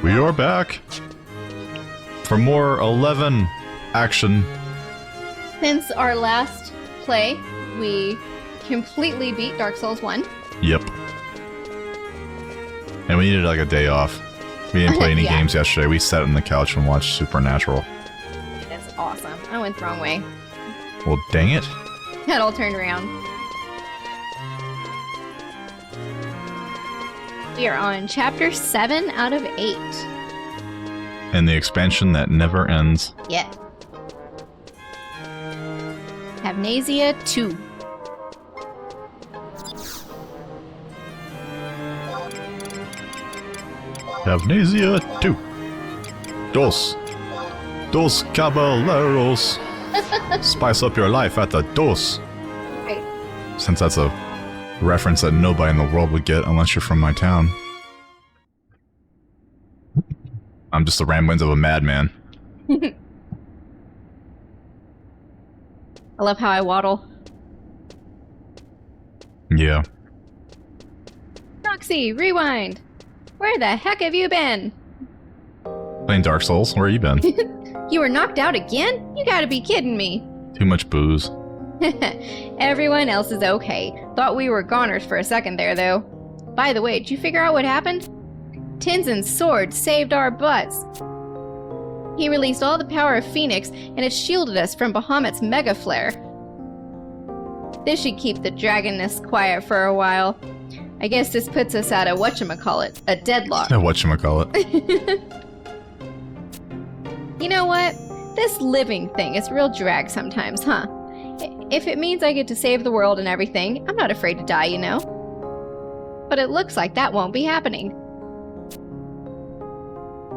We are back for more 11 action. Since our last play, we completely beat Dark Souls 1. Yep. And we needed like a day off. We didn't play any Yeah. games yesterday. We sat on the couch and watched Supernatural. That's awesome. I went the wrong way. Well, dang it. It all turned around. We are on chapter 7 out of 8. And the expansion that never ends. Yeah. Amnesia 2. Amnesia 2. Dos caballeros. Spice up your life at the dos. Right. Since that's a reference that nobody in the world would get unless you're from my town. I'm just the ramblings of a madman. I love how I waddle. Yeah. Roxy, rewind! Where the heck have you been? Playing Dark Souls, where you been? You were knocked out again? You gotta be kidding me. Too much booze. Everyone else is okay. Thought we were goners for a second there, though. By the way, did you figure out what happened? Tinzin's sword saved our butts. He released all the power of Phoenix, and it shielded us from Bahamut's mega flare. This should keep the dragonness quiet for a while. I guess this puts us at a whatchamacallit, a deadlock. Whatchamacallit. You know what? This living thing is real drag sometimes, huh? If it means I get to save the world and everything, I'm not afraid to die, you know? But it looks like that won't be happening.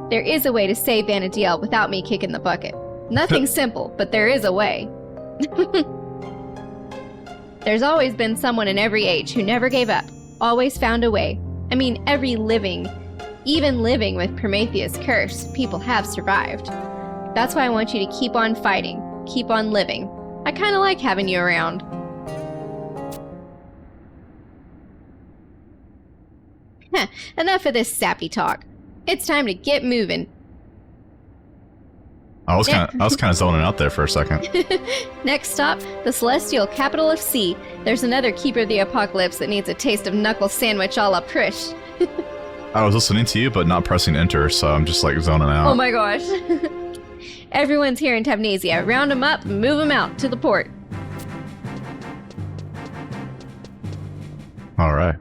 There is a way to save Vana'diel without me kicking the bucket. Nothing simple, but there is a way. There's always been someone in every age who never gave up, always found a way. I mean, every living, even living with Prometheus' curse, people have survived. That's why I want you to keep on fighting, keep on living. I kind of like having you around. Enough of this sappy talk. It's time to get moving. I was kind of zoning out there for a second. Next stop, the celestial capital of sea. There's another keeper of the apocalypse that needs a taste of knuckle sandwich a la Prish. I was listening to you, but not pressing enter, so I'm just like zoning out. Oh my gosh. Everyone's here in Tabnesia. Round them up, move them out to the port. All right.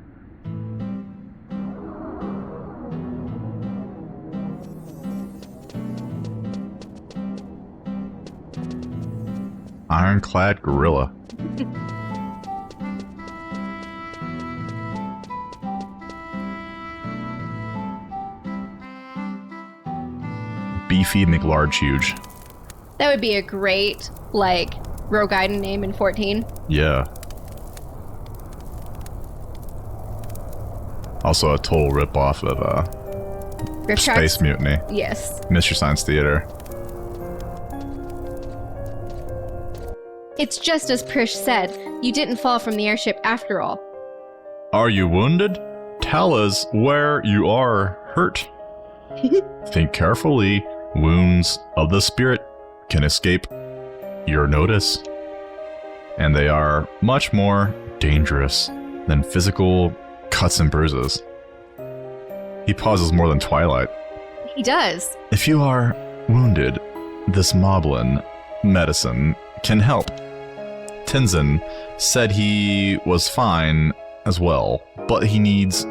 Ironclad gorilla. Beefy McLarge huge. That would be a great, like, Rogue Gaiden name in 14. Yeah. Also a total ripoff of Rift Space Tracks? Mutiny. Yes. Mystery Science Theater. It's just as Prish said. You didn't fall from the airship after all. Are you wounded? Tell us where you are hurt. Think carefully. Wounds of the spirit can escape your notice. And they are much more dangerous than physical cuts and bruises. He pauses more than Twilight. He does. If you are wounded, this Moblin medicine can help. Tinzin said he was fine as well, but he needs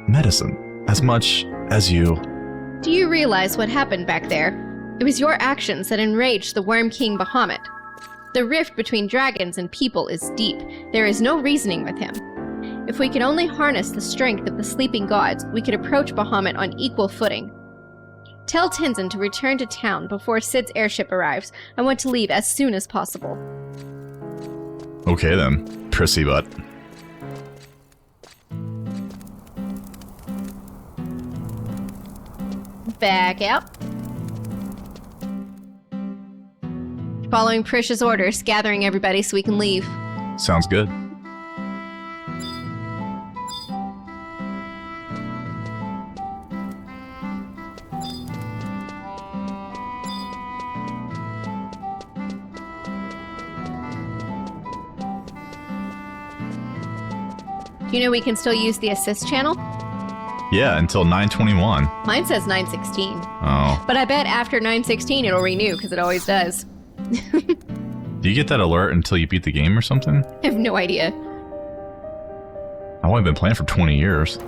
medicine as much as you. Do you realize what happened back there? It was your actions that enraged the Worm King Bahamut. The rift between dragons and people is deep. There is no reasoning with him. If we could only harness the strength of the sleeping gods, we could approach Bahamut on equal footing. Tell Tinzin to return to town before Sid's airship arrives. I want to leave as soon as possible. Okay then, prissy butt. Back out. Following Prish's orders, gathering everybody so we can leave. Sounds good. Do you know we can still use the assist channel? Yeah, until 9/21. Mine says 9/16. Oh. But I bet after 9/16 it'll renew, because it always does. Do you get that alert until you beat the game or something? I have no idea. I've only been playing for 20 years.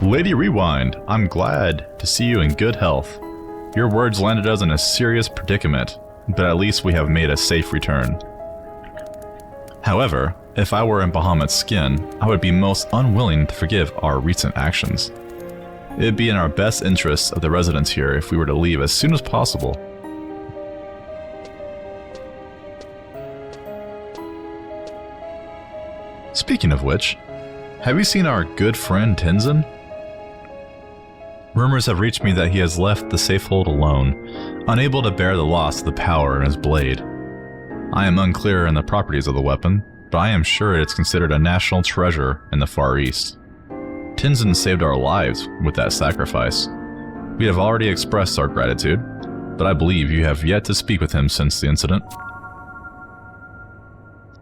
Lady Rewind, I'm glad to see you in good health. Your words landed us in a serious predicament, but at least we have made a safe return. However, if I were in Bahamut's skin, I would be most unwilling to forgive our recent actions. It would be in our best interests of the residents here if we were to leave as soon as possible. Speaking of which, have you seen our good friend Tenzin? Rumors have reached me that he has left the Safehold alone, unable to bear the loss of the power in his blade. I am unclear on the properties of the weapon, but I am sure it's considered a national treasure in the Far East. Tenzin saved our lives with that sacrifice. We have already expressed our gratitude, but I believe you have yet to speak with him since the incident.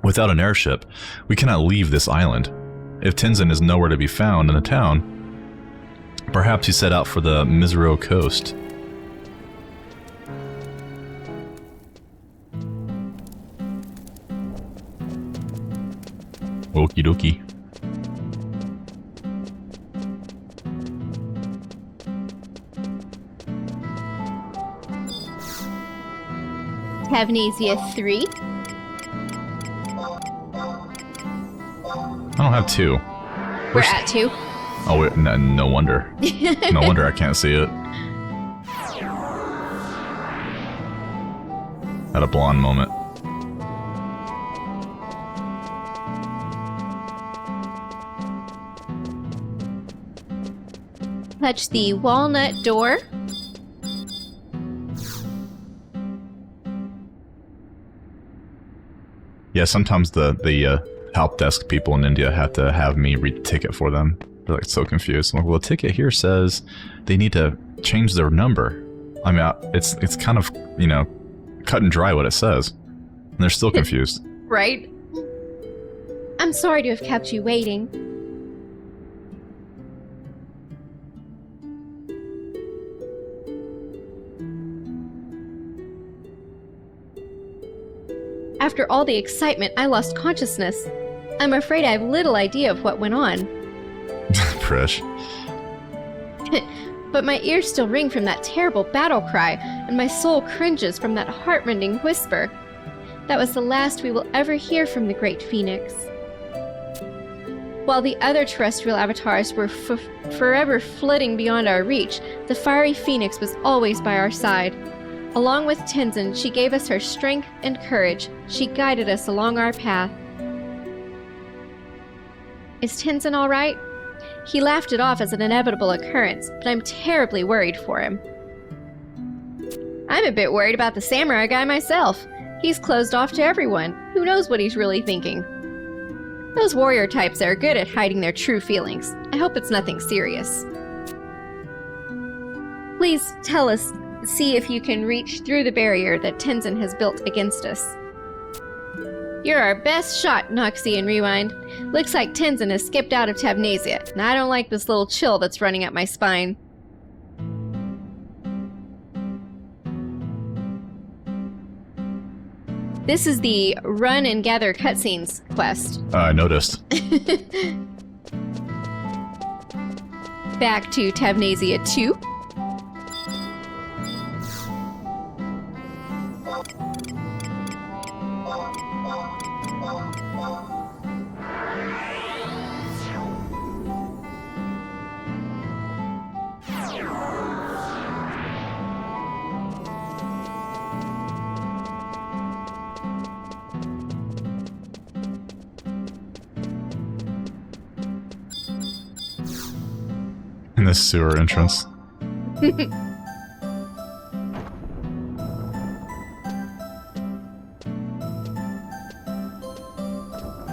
Without an airship, we cannot leave this island. If Tenzin is nowhere to be found in the town, perhaps he set out for the Mizuro coast. Okie dokie. Tavnesia 3. I don't have 2. We're at 2. Oh, wait, no wonder. No wonder I can't see it. At a blonde moment. Touch the walnut door. Yeah, sometimes the help desk people in India have to have me read the ticket for them. They're like so confused. I'm like, well, the ticket here says they need to change their number. I mean, it's kind of, you know, cut and dry what it says. And they're still confused. Right? I'm sorry to have kept you waiting. After all the excitement, I lost consciousness. I'm afraid I have little idea of what went on. Prish. But my ears still ring from that terrible battle cry, and my soul cringes from that heartrending whisper. That was the last we will ever hear from the Great Phoenix. While the other terrestrial avatars were forever flitting beyond our reach, the fiery Phoenix was always by our side. Along with Tenzin, she gave us her strength and courage. She guided us along our path. Is Tenzin all right? He laughed it off as an inevitable occurrence, but I'm terribly worried for him. I'm a bit worried about the samurai guy myself. He's closed off to everyone. Who knows what he's really thinking? Those warrior types are good at hiding their true feelings. I hope it's nothing serious. Please tell us, see if you can reach through the barrier that Tenzin has built against us. You're our best shot, Noxie and Rewind. Looks like Tenzin has skipped out of Tavnesia, and I don't like this little chill that's running up my spine. This is the Run and Gather Cutscenes quest. I noticed. Back to Tavnesia 2. In this sewer entrance. I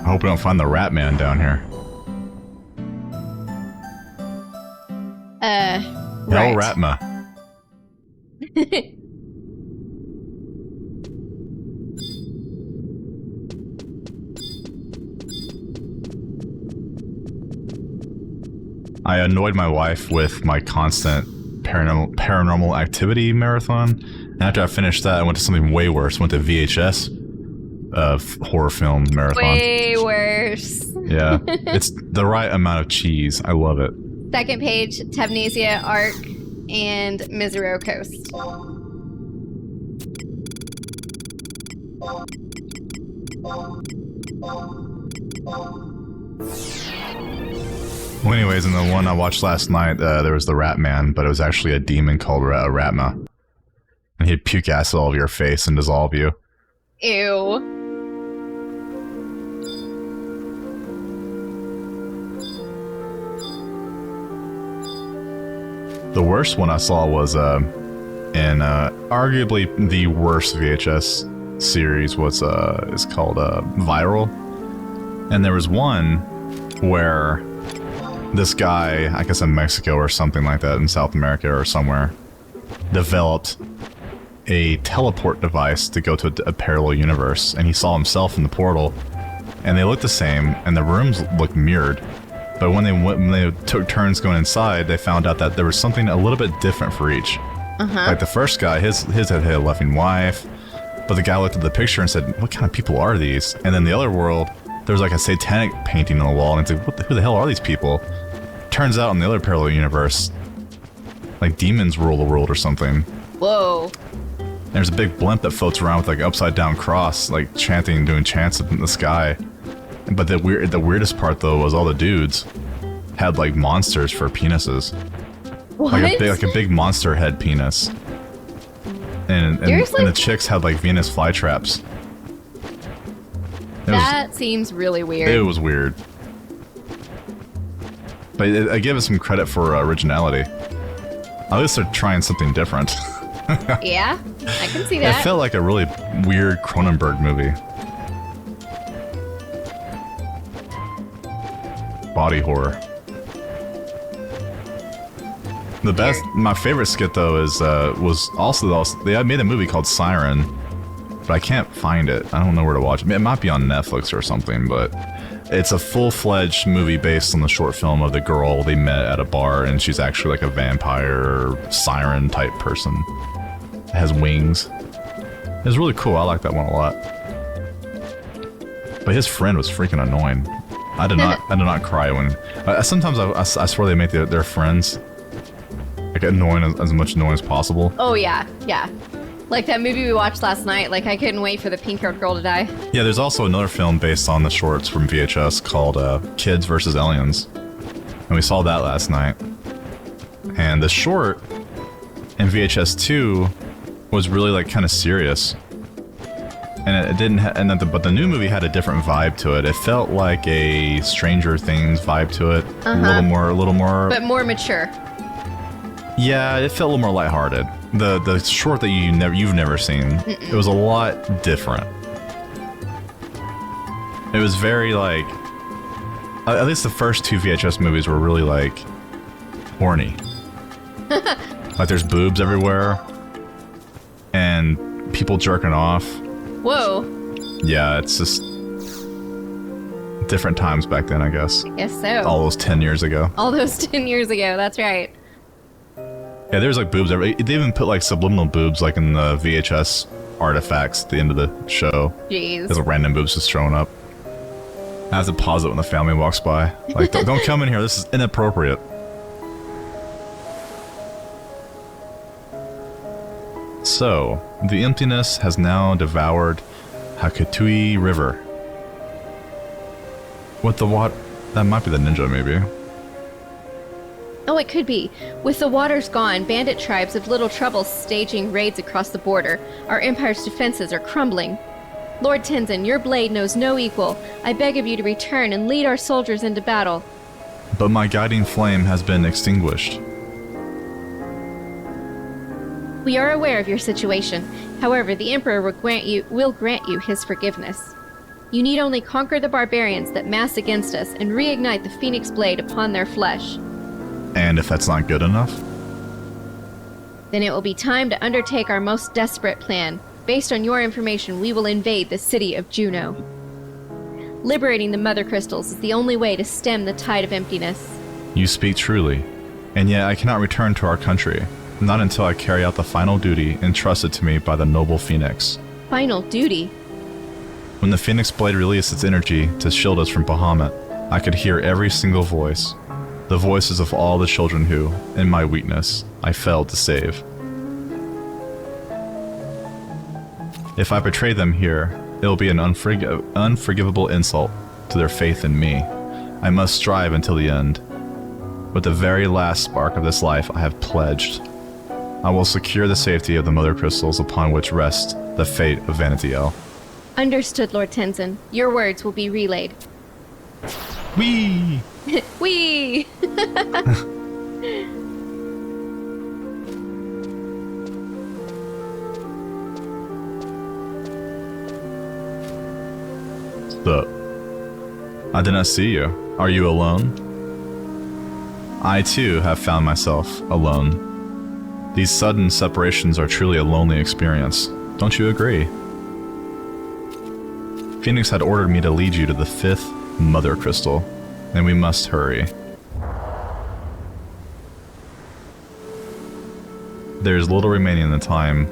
hope we don't find the Rat Man down here. Right. No Ratma. I annoyed my wife with my constant paranormal activity marathon. And after I finished that, I went to something way worse. Went to VHS horror film marathon. Way worse. Yeah, it's the right amount of cheese. I love it. Second page, Tavnesia Arc and Misero Coast. Well, anyways, in the one I watched last night, there was the Rat Man, but it was actually a demon called Ratma. And he'd puke acid all over your face and dissolve you. Ew. The worst one I saw was in arguably the worst VHS series was is called Viral. And there was one where this guy, I guess in Mexico or something like that, in South America or somewhere, developed a teleport device to go to a parallel universe, and he saw himself in the portal, and they looked the same, and the rooms looked mirrored. But when they took turns going inside, they found out that there was something a little bit different for each. Like the first guy, his had a loving wife, but the guy looked at the picture and said, "What kind of people are these?" And then the other world, there was like a satanic painting on the wall, and it's like, who the hell are these people? Turns out in the other parallel universe, like demons rule the world or something. Whoa. There's a big blimp that floats around with like an upside down cross, like chanting, doing chants in the sky. But the weirdest part though was all the dudes had like monsters for penises. What? Like a big monster head penis. And the chicks had like Venus flytraps. That seems really weird. It was weird. But I give it some credit for originality. At least they're trying something different. Yeah, I can see that. It felt like a really weird Cronenberg movie. Body horror. The best, my favorite skit though is was also they made a movie called Siren, but I can't find it. I don't know where to watch it. It might be on Netflix or something, but it's a full-fledged movie based on the short film of the girl they met at a bar, and she's actually like a vampire siren type person. It has wings. It's really cool. I like that one a lot. But his friend was freaking annoying. I did not cry when. Sometimes I swear they make their friends like annoying as much annoying as possible. Oh yeah, yeah. Like that movie we watched last night. Like I couldn't wait for the pink-haired girl to die. Yeah, there's also another film based on the shorts from VHS called Kids vs. Aliens, and we saw that last night. And the short in VHS 2 was really like kind of serious. And it didn't, but the new movie had a different vibe to it. It felt like a Stranger Things vibe to it, a little more, but more mature. Yeah, it felt a little more lighthearted. The short that you've never seen, it was a lot different. It was very like, at least the first two VHS movies were really like horny. Like there's boobs everywhere, and people jerking off. Whoa. Yeah, it's just different times back then, I guess. I guess so. All those 10 years ago. All those 10 years ago, that's right. Yeah, there's like boobs everywhere. They even put like subliminal boobs like in the VHS artifacts at the end of the show. Jeez. There's like random boobs just showing up. I have to pause it when the family walks by. Like, don't come in here, this is inappropriate. So, the emptiness has now devoured Hakutui River. What the what? That might be the ninja, maybe. Oh, it could be. With the waters gone, bandit tribes have little trouble staging raids across the border. Our empire's defenses are crumbling. Lord Tenzin, your blade knows no equal. I beg of you to return and lead our soldiers into battle. But my guiding flame has been extinguished. We are aware of your situation. However, the Emperor will grant you his forgiveness. You need only conquer the barbarians that mass against us and reignite the Phoenix Blade upon their flesh. And if that's not good enough? Then it will be time to undertake our most desperate plan. Based on your information, we will invade the city of Juno. Liberating the Mother Crystals is the only way to stem the tide of emptiness. You speak truly, and yet I cannot return to our country, not until I carry out the final duty entrusted to me by the noble Phoenix. Final duty? When the Phoenix Blade released its energy to shield us from Bahamut, I could hear every single voice. The voices of all the children who, in my weakness, I failed to save. If I betray them here, it will be an unforgivable insult to their faith in me. I must strive until the end. With the very last spark of this life I have pledged, I will secure the safety of the mother crystals upon which rests the fate of Vanity-El. Understood, Lord Tenzin. Your words will be relayed. Whee! Whee! Sup? I did not see you. Are you alone? I too have found myself alone. These sudden separations are truly a lonely experience. Don't you agree? Phoenix had ordered me to lead you to the 5th Mother Crystal, and we must hurry. There is little remaining in the time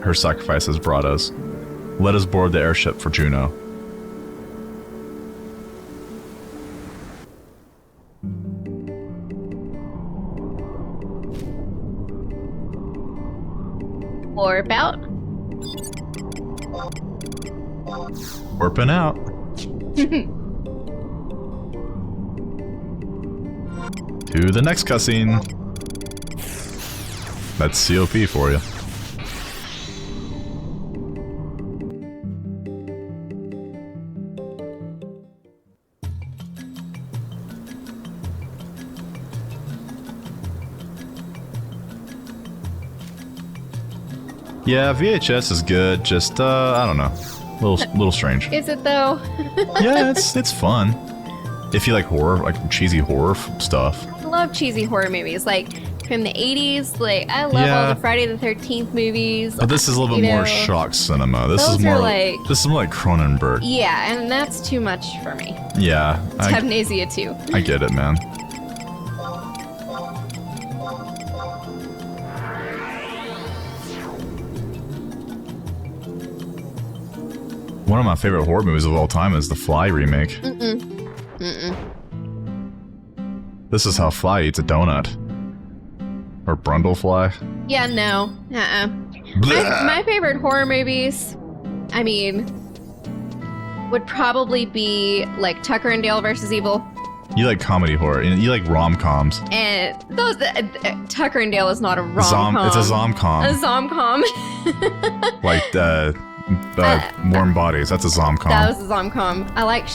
her sacrifice has brought us. Let us board the airship for Juno. Warp out. Warping out. To the next cutscene. That's COP for you. Yeah, VHS is good, just, I don't know. Little strange. Is it though? Yeah, it's fun. If you like horror, like cheesy horror stuff. I love cheesy horror movies, like from the 80s. Like I love all the Friday the 13th movies. But this is a little bit more shock cinema. This is more like Cronenberg. Yeah, and that's too much for me. Yeah. It's Amnesia too. I get it, man. One of my favorite horror movies of all time is the Fly remake. This is how Fly eats a donut. Or Brundlefly. Yeah, no. My favorite horror movies, I mean, would probably be like Tucker and Dale versus Evil. You like comedy horror. You like rom-coms. And those Tucker and Dale is not a rom-com. It's a zom-com. A zom-com. Like Warm Bodies. That's a zom-com. That was a zom-com. I like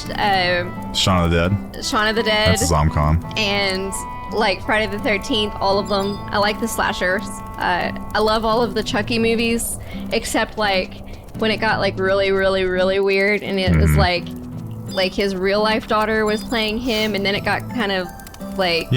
Shaun of the Dead. Shaun of the Dead. That's a zom-com. And like Friday the 13th, all of them. I like the slashers. I love all of the Chucky movies, except like when it got like really, really, really weird, and it was like his real life daughter was playing him, and then it got kind of like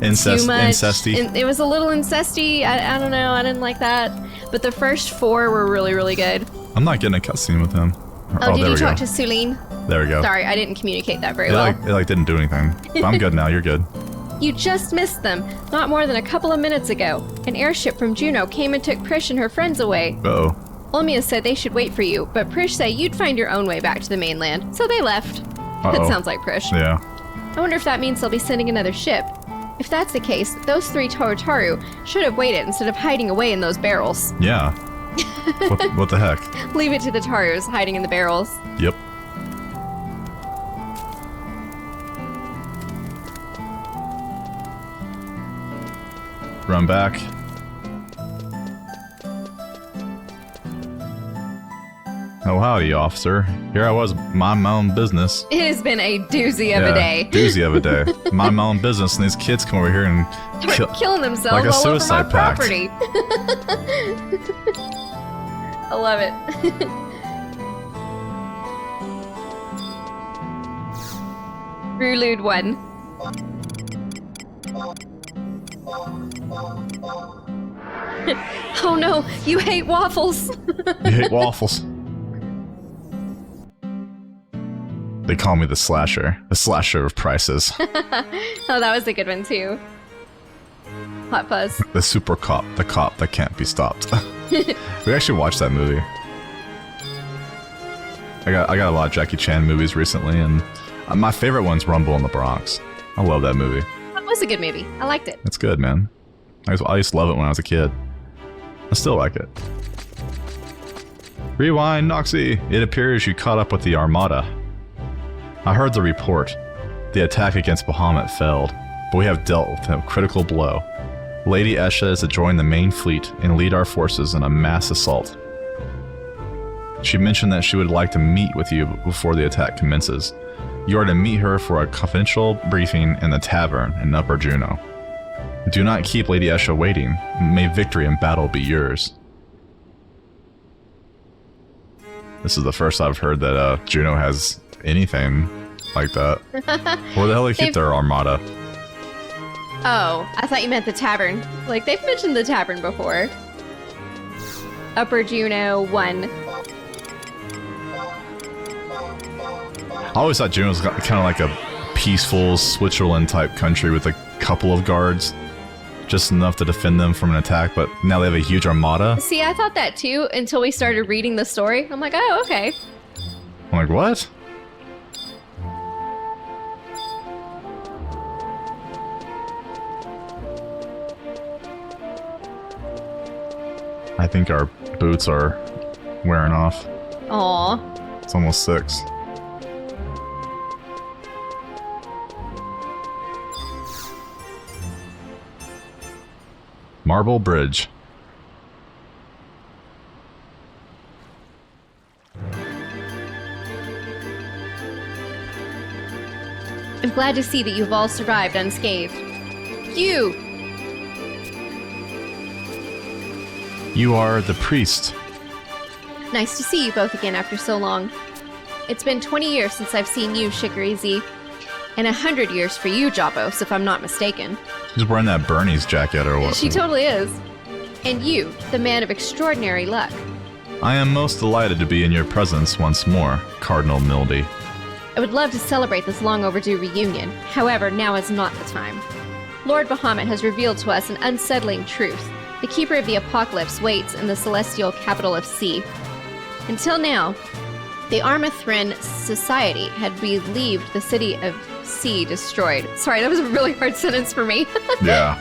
incesty. It was a little incesty. I don't know. I didn't like that. But the first 4 were really, really good. I'm not getting a cutscene with him. Oh, did you talk to Suline? There we go. Sorry, I didn't communicate that very well. It didn't do anything. But I'm good now. You're good. You just missed them. Not more than a couple of minutes ago. An airship from Juno came and took Prish and her friends away. Uh-oh. Olmia said they should wait for you, but Prish said you'd find your own way back to the mainland, so they left. That sounds like Prish. Yeah. I wonder if that means they'll be sending another ship. If that's the case, those 3 Torotaru should have waited instead of hiding away in those barrels. Yeah. What the heck? Leave it to the Tarus hiding in the barrels. Yep. Run back. Oh, howdy, officer. Here I was, minding my own business. It has been a doozy of a day. Doozy of a day. Mind my own business, and these kids come over here and killing themselves like a all suicide over my pact. property. I love it. Prelude 1. Oh no, you hate waffles. You hate waffles. They call me the slasher of prices. Oh, that was a good one too. Hot Fuzz. The super cop, the cop that can't be stopped. We actually watched that movie. I got a lot of Jackie Chan movies recently, and my favorite one's Rumble in the Bronx. I love that movie. That was a good movie. I liked it. It's good, man. I used to love it when I was a kid. I still like it. Rewind, Noxie! It appears you caught up with the Armada. I heard the report. The attack against Bahamut failed, but we have dealt with a critical blow. Lady Esha is to join the main fleet and lead our forces in a mass assault. She mentioned that she would like to meet with you before the attack commences. You are to meet her for a confidential briefing in the tavern in Upper Juno. Do not keep Lady Esha waiting. May victory in battle be yours. This is the first I've heard that Juno has anything like that. Where the hell do they keep their armada? Oh, I thought you meant the tavern. Like, they've mentioned the tavern before. Upper Juno 1. I always thought Juno was kind of like a peaceful Switzerland-type country with a couple of guards. Just enough to defend them from an attack, but now they have a huge armada. See, I thought that too until we started reading the story. I'm like, oh, okay. I'm like, what? I think our boots are wearing off. Aw. It's almost 6. Marble Bridge. I'm glad to see that you've all survived unscathed. You! You are the priest. Nice to see you both again after so long. It's been 20 years since I've seen you, Shikarizi. And 100 years for you, Jabos, if I'm not mistaken. She's wearing that Bernie's jacket or what? She totally is. And you, the man of extraordinary luck. I am most delighted to be in your presence once more, Cardinal Mildy. I would love to celebrate this long overdue reunion. However, now is not the time. Lord Bahamut has revealed to us an unsettling truth. The Keeper of the Apocalypse waits in the celestial capital of Sea. Until now, the Armathrin Society had believed the city of Sea destroyed. Sorry, that was a really hard sentence for me. Yeah.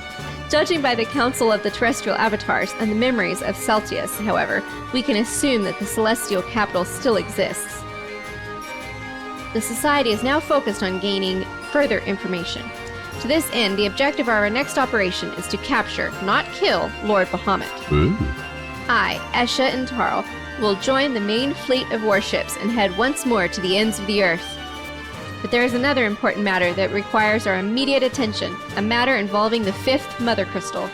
Judging by the Council of the Terrestrial Avatars and the memories of Celtius, however, we can assume that the celestial capital still exists. The Society is now focused on gaining further information. To this end, the objective of our next operation is to capture, not kill, Lord Bahamut. Ooh. I, Esha, and Tarl will join the main fleet of warships and head once more to the ends of the earth. But there is another important matter that requires our immediate attention, a matter involving the 5th Mother Crystal.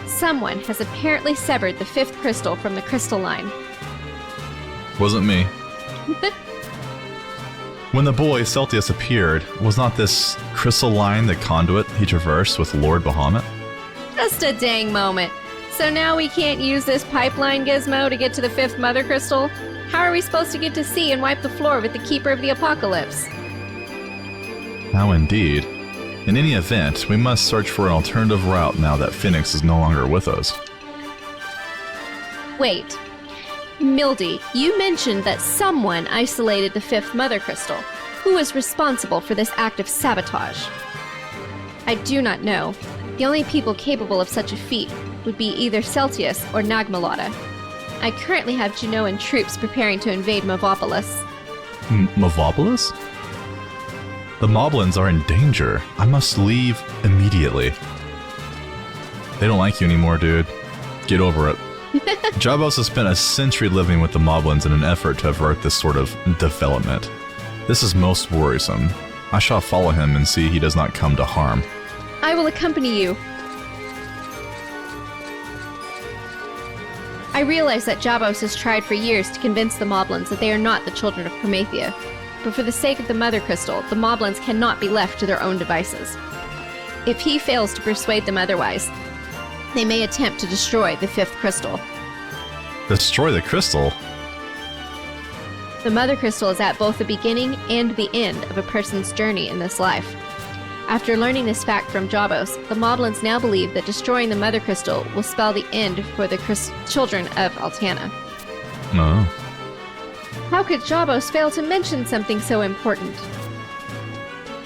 Someone has apparently severed the 5th crystal from the crystal line. Wasn't me. When the boy Celtius appeared, was not this crystal line the conduit he traversed with Lord Bahamut? Just a dang moment. So now we can't use this pipeline gizmo to get to the 5th Mother Crystal? How are we supposed to get to sea and wipe the floor with the Keeper of the Apocalypse? How indeed. In any event, we must search for an alternative route now that Phoenix is no longer with us. Wait. Mildy, you mentioned that someone isolated the 5th Mother Crystal. Who was responsible for this act of sabotage? I do not know. The only people capable of such a feat would be either Celtius or Nagmalata. I currently have Genoan troops preparing to invade Mavopolis. Mavopolis? The Moblins are in danger. I must leave immediately. They don't like you anymore, dude. Get over it. Jabos has spent a century living with the Moblins in an effort to avert this sort of development. This is most worrisome. I shall follow him and see he does not come to harm. I will accompany you. I realize that Jabos has tried for years to convince the Moblins that they are not the children of Promathea. But for the sake of the Mother Crystal, the Moblins cannot be left to their own devices. If he fails to persuade them otherwise, they may attempt to destroy the 5th crystal. Destroy the crystal? The Mother Crystal is at both the beginning and the end of a person's journey in this life. After learning this fact from Jabos, the Moblins now believe that destroying the Mother Crystal will spell the end for the children of Altana. No. How could Jabos fail to mention something so important?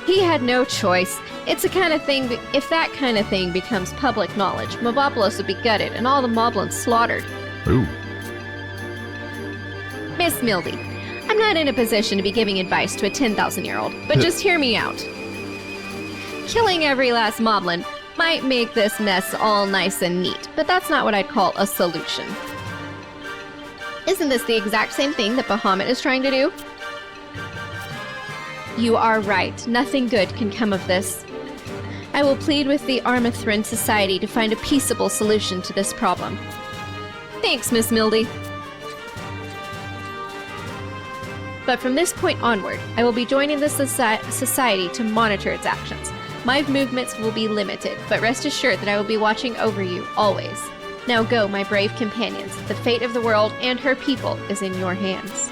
He had no choice. It's the kind of thing, if that kind of thing becomes public knowledge, Movopolis would be gutted and all the Moblins slaughtered. Ooh. Miss Mildy, I'm not in a position to be giving advice to a 10,000-year-old, but just hear me out. Killing every last Moblin might make this mess all nice and neat, but that's not what I'd call a solution. Isn't this the exact same thing that Bahamut is trying to do? You are right. Nothing good can come of this. I will plead with the Armathrin Society to find a peaceable solution to this problem. Thanks, Miss Mildy. But from this point onward, I will be joining the society to monitor its actions. My movements will be limited, but rest assured that I will be watching over you, always. Now go, my brave companions. The fate of the world and her people is in your hands.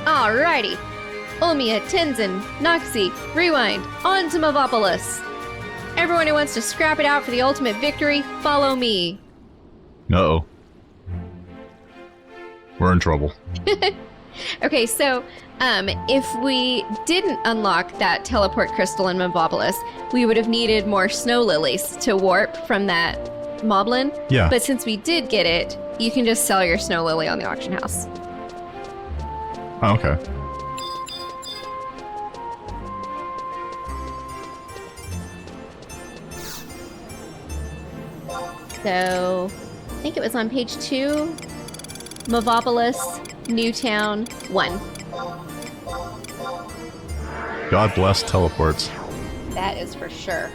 Alrighty. Olmia, Tenzin, Noxie, Rewind, on to Movopolis. Everyone who wants to scrap it out for the ultimate victory, follow me. Uh-oh. We're in trouble. Okay, so if we didn't unlock that teleport crystal in Movopolis, we would have needed more snow lilies to warp from that moblin. Yeah. But since we did get it, you can just sell your snow lily on the auction house. Oh, okay. So, I think it was on page 2. Movopolis, Newtown, 1. God bless teleports. That is for sure.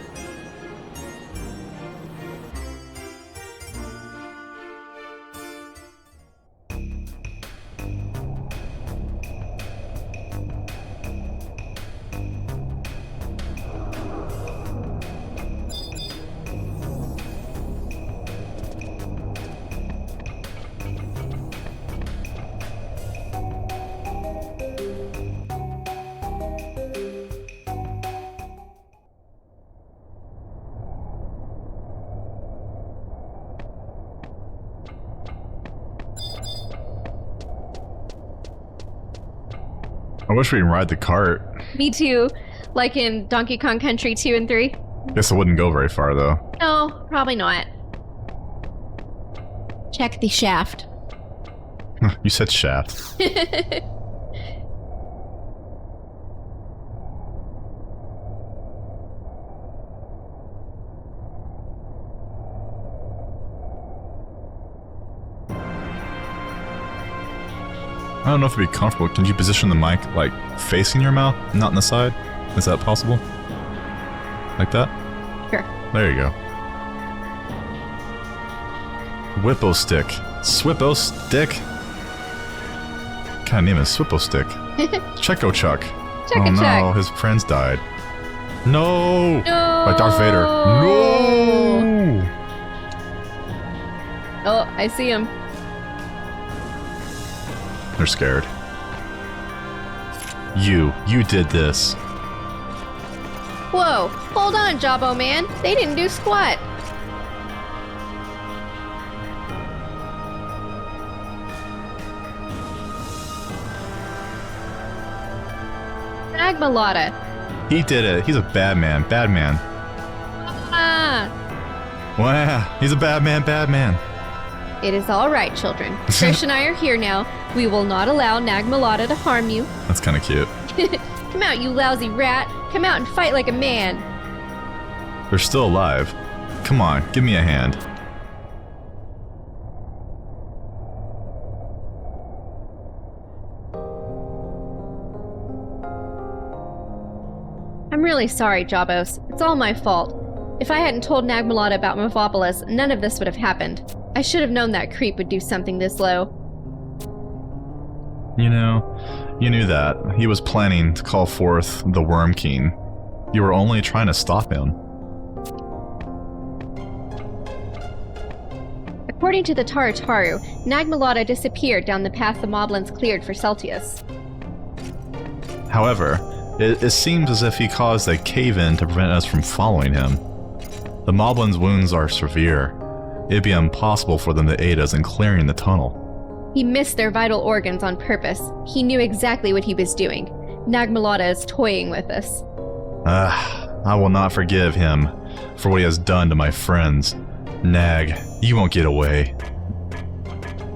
I wish we could ride the cart. Me too. Like in Donkey Kong Country 2 and 3. Guess it wouldn't go very far, though. No, probably not. Check the shaft. You said shaft. I don't know if it'd be comfortable. Can you position the mic, like, facing your mouth, not in the side? Is that possible? Like that? Sure. There you go. Whippo stick. Swippo stick? What kind of name is Swippo stick? Checo Chuck. Check Oh a no, check. his friends died. No! No! By Darth Vader. No! Oh, I see him. They're scared. You did this. Whoa, hold on, Jabbo man. They didn't do squat. Nagmalata. He did it. He's a bad man. Bad man. Ah. Wow. He's a bad man. Bad man. It is all right, children. Trish and I are here now. We will not allow Nagmalata to harm you. That's kind of cute. Come out, you lousy rat. Come out and fight like a man. They're still alive. Come on, give me a hand. I'm really sorry, Jabos. It's all my fault. If I hadn't told Nagmalata about Movopolis, none of this would have happened. I should have known that creep would do something this low. You know, you knew that. He was planning to call forth the Worm King. You were only trying to stop him. According to the Tarataru, Nagmalata disappeared down the path the Moblins cleared for Celtius. However, it seems as if he caused a cave-in to prevent us from following him. The Moblins' wounds are severe. It'd be impossible for them to aid us in clearing the tunnel. He missed their vital organs on purpose. He knew exactly what he was doing. Nagmalata is toying with us. I will not forgive him for what he has done to my friends. Nag, you won't get away.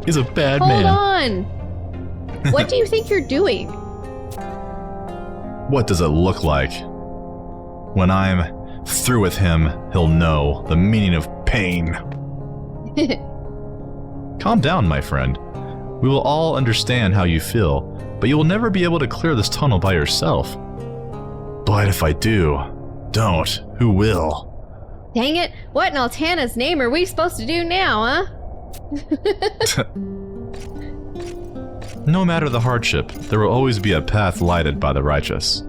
He's a bad man. Hold on! What do you think you're doing? What does it look like? When I'm through with him, he'll know the meaning of pain. Calm down, my friend. We will all understand how you feel, but you will never be able to clear this tunnel by yourself. But if I do, don't. Who will? Dang it, what in Altana's name are we supposed to do now, huh? No matter the hardship, there will always be a path lighted by the righteous.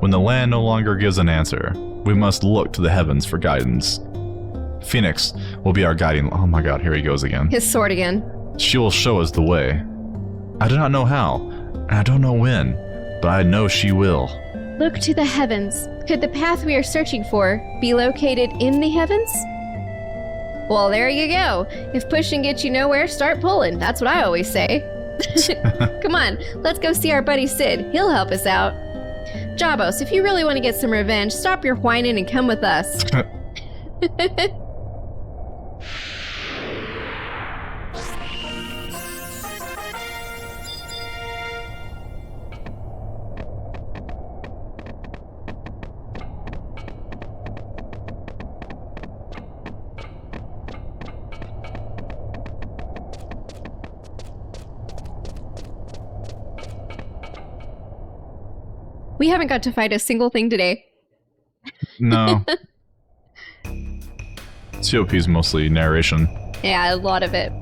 When the land no longer gives an answer, we must look to the heavens for guidance. Phoenix will be our guiding... Oh my god, here he goes again. His sword again. She will show us the way. I do not know how, and I don't know when, but I know she will. Look to the heavens. Could the path we are searching for be located in the heavens? Well, there you go. If pushing gets you nowhere, start pulling. That's what I always say. Come on, let's go see our buddy Sid. He'll help us out. Jabos, if you really want to get some revenge, stop your whining and come with us. We haven't got to fight a single thing today. No. COP's mostly narration. Yeah, a lot of it.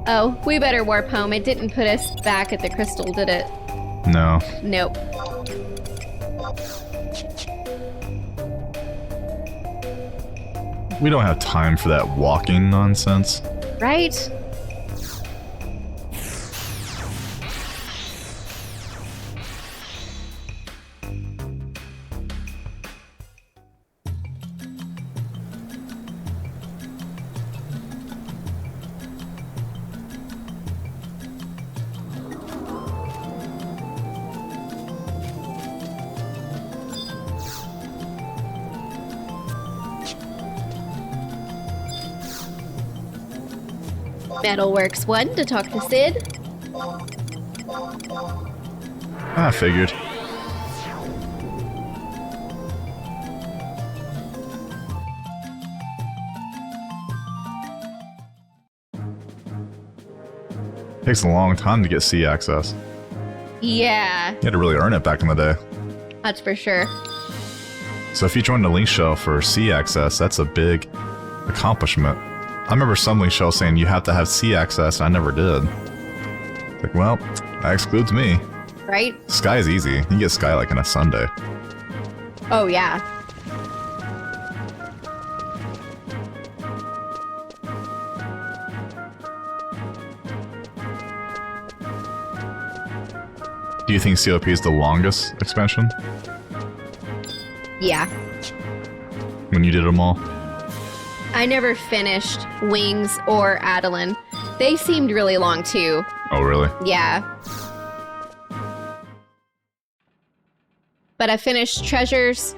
Oh, we better warp home. It didn't put us back at the crystal, did it? No. Nope. We don't have time for that walking nonsense. Right? Metalworks 1 to talk to Sid. I figured. Takes a long time to get C access. Yeah, You had to really earn it back in the day. that's for sure. So if you joined a link shell for C access, that's a big accomplishment. I remember some link shell saying you have to have C access, and I never did. It's like, well, that excludes me. Right? Sky's easy. You can get Sky like in a Sunday. Oh, yeah. Do you think COP is the longest expansion? Yeah. When you did them all? I never finished Wings or Adeline. They seemed really long, too. Oh, really? Yeah. But I finished Treasures,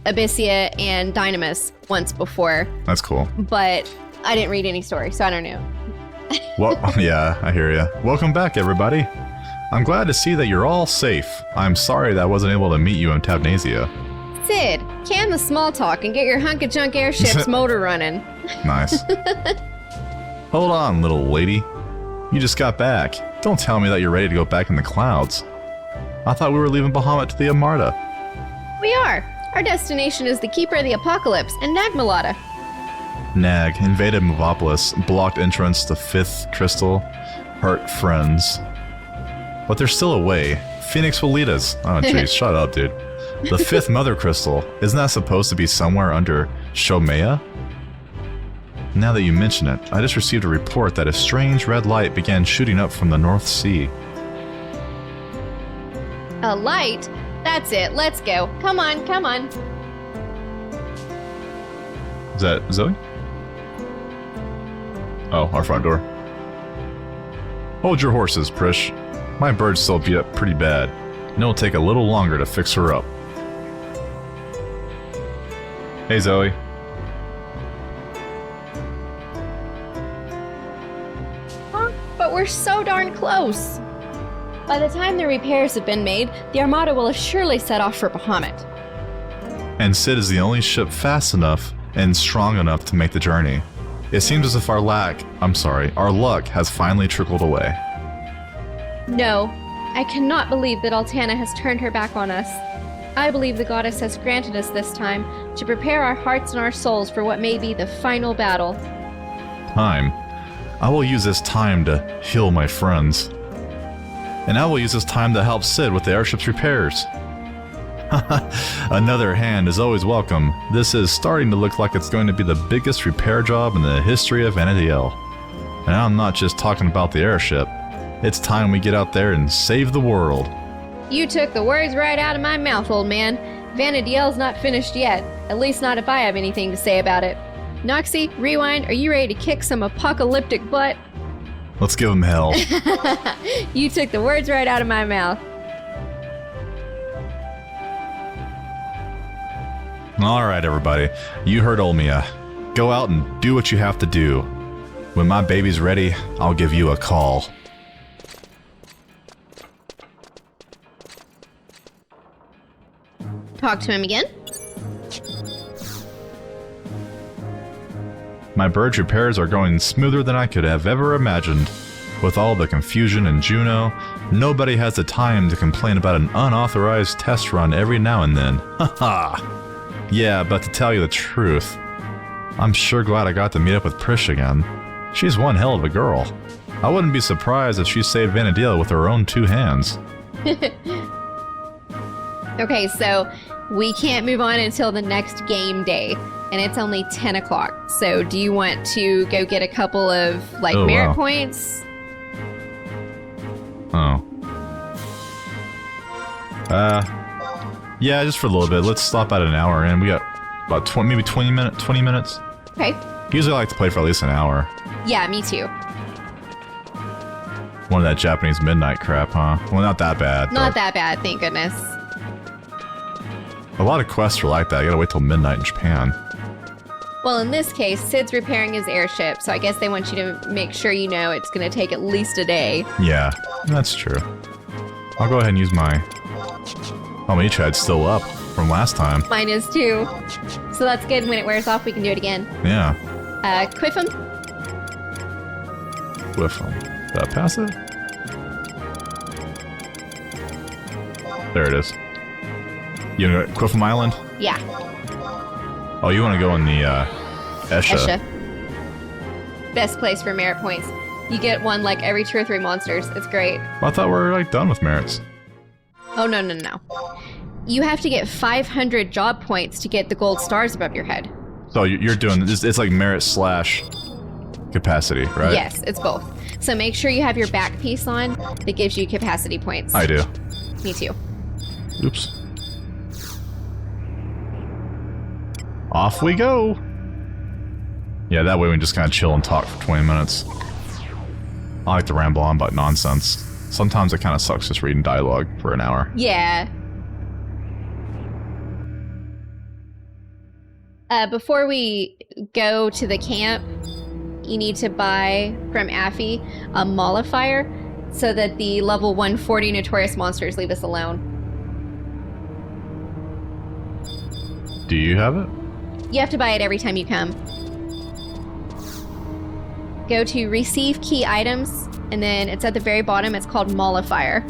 Abyssia, and Dynamis once before. That's cool. But I didn't read any story, so I don't know. Well, yeah, I hear ya. Welcome back, everybody. I'm glad to see that you're all safe. I'm sorry that I wasn't able to meet you in Tabnasia. Sid, can the small talk and get your hunk-of-junk airship's motor running. Nice. Hold on, little lady. You just got back. Don't tell me that you're ready to go back in the clouds. I thought we were leaving Bahamut to the Amarta. We are. Our destination is the Keeper of the Apocalypse and Nagmalata. Nag invaded Movopolis, blocked entrance to 5th Crystal, hurt friends. But there's still a way. Phoenix will lead us. Oh jeez, shut up, dude. The 5th Mother Crystal, isn't that supposed to be somewhere under Shomea? Now that you mention it, I just received a report that a strange red light began shooting up from the North Sea. A light? That's it. Let's go. Come on, come on. Is that Zoe? Oh, our front door. Hold your horses, Prish. My bird's still beat up pretty bad, and it'll take a little longer to fix her up. Hey, Zoe. But we're so darn close. By the time the repairs have been made, the Armada will have surely set off for Bahamut. And Sid is the only ship fast enough and strong enough to make the journey. It seems as if our luck has finally trickled away. No, I cannot believe that Altana has turned her back on us. I believe the goddess has granted us this time to prepare our hearts and our souls for what may be the final battle. Time. I will use this time to heal my friends. And I will use this time to help Sid with the airship's repairs. Another hand is always welcome. This is starting to look like it's going to be the biggest repair job in the history of Vanadiel. And I'm not just talking about the airship. It's time we get out there and save the world. You took the words right out of my mouth, old man. Vanadiel's not finished yet. At least not if I have anything to say about it. Noxie, Rewind, are you ready to kick some apocalyptic butt? Let's give him hell. You took the words right out of my mouth. Alright, everybody. You heard Olmia. Go out and do what you have to do. When my baby's ready, I'll give you a call. Talk to him again. My bird's repairs are going smoother than I could have ever imagined. With all the confusion in Juneau, nobody has the time to complain about an unauthorized test run every now and then. Haha! Yeah, but to tell you the truth, I'm sure glad I got to meet up with Prish again. She's one hell of a girl. I wouldn't be surprised if she saved Vanadil with her own 2 hands. Okay, so we can't move on until the next game day, and it's only 10 o'clock. So do you want to go get a couple of, merit points? Oh. Yeah, just for a little bit. Let's stop at an hour in. We got about 20 minutes. Okay. Usually I like to play for at least an hour. Yeah, me too. One of that Japanese midnight crap, huh? Well, not that bad. Not that bad, thank goodness. A lot of quests are like that. You gotta wait till midnight in Japan. Well, in this case, Sid's repairing his airship, so I guess they want you to make sure you know it's going to take at least a day. Yeah, that's true. I'll go ahead and use my... Oh, my E-Chad's still up from last time. Mine is too. So that's good. When it wears off, we can do it again. Yeah. Quiff him? Quiff him. Did I pass it? There it is. You gonna go Quiffham Island? Yeah. Oh, you want to go in the, Esha. Best place for merit points. You get one, every 2 or 3 monsters. It's great. Well, I thought we were, done with merits. Oh, no. You have to get 500 job points to get the gold stars above your head. So you're doing this, it's like merit / capacity, right? Yes, it's both. So make sure you have your back piece on that gives you capacity points. I do. Me too. Oops. Off we go! Yeah, that way we can just kind of chill and talk for 20 minutes. I like to ramble on about nonsense. Sometimes it kind of sucks just reading dialogue for an hour. Yeah. Before we go to the camp, you need to buy from Affy a mollifier so that the level 140 notorious monsters leave us alone. Do you have it? You have to buy it every time you come. Go to receive key items, and then it's at the very bottom. It's called mollifier.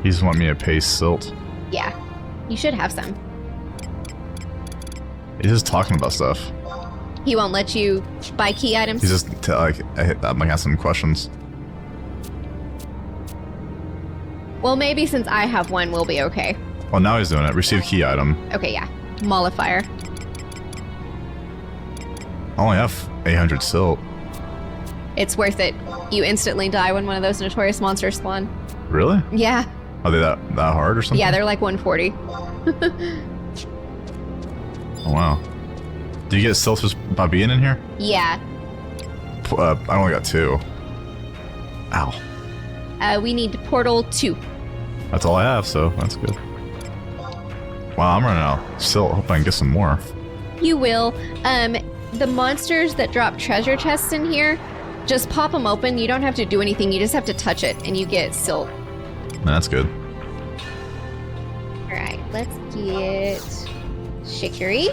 He just want me to pay silt. Yeah, you should have some. He's just talking about stuff. He won't let you buy key items? He's just like, I might have some questions. Well, maybe since I have one, we'll be okay. Well, now he's doing it. Receive key item. Okay, yeah. Mollifier. I only have 800 silt. It's worth it. You instantly die when one of those notorious monsters spawn. Really? Yeah. Are they that hard or something? Yeah, they're like 140. Oh, wow. Do you get silt just by being in here? Yeah. I only got 2. Ow. We need portal 2. That's all I have, so that's good. Wow, I'm running out of silt. Hope I can get some more. You will. The monsters that drop treasure chests in here, just pop them open. You don't have to do anything. You just have to touch it, and you get silt. That's good. All right, let's get Chicory.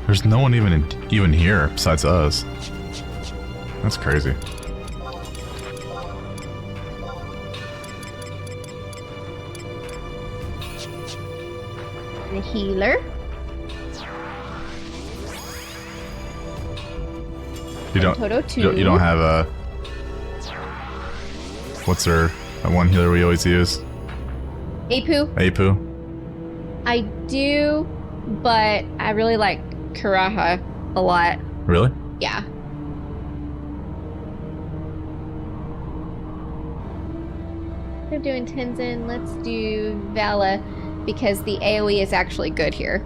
There's no one even here besides us. That's crazy. The healer. You don't. Toto 2. You don't have a. What's that one healer we always use? Apu. Apu. I do, but I really like Karaha a lot. Really? Yeah. Instead of doing Tenzin, let's do Vala because the AoE is actually good here.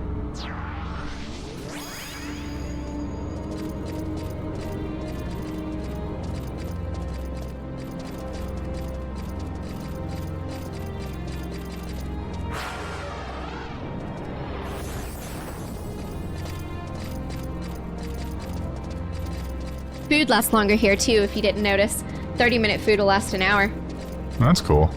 Food lasts longer here too, if you didn't notice. 30-minute food will last an hour. That's cool.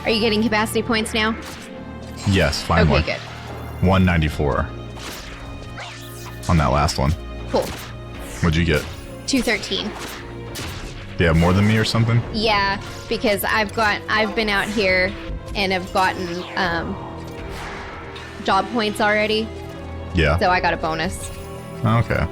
Are you getting capacity points now? Yes, finally. Okay, good. 194 on that last one. Cool. What'd you get? 213. Do you have more than me or something? Yeah, because I've been out here and have gotten job points already. Yeah. So I got a bonus. Okay.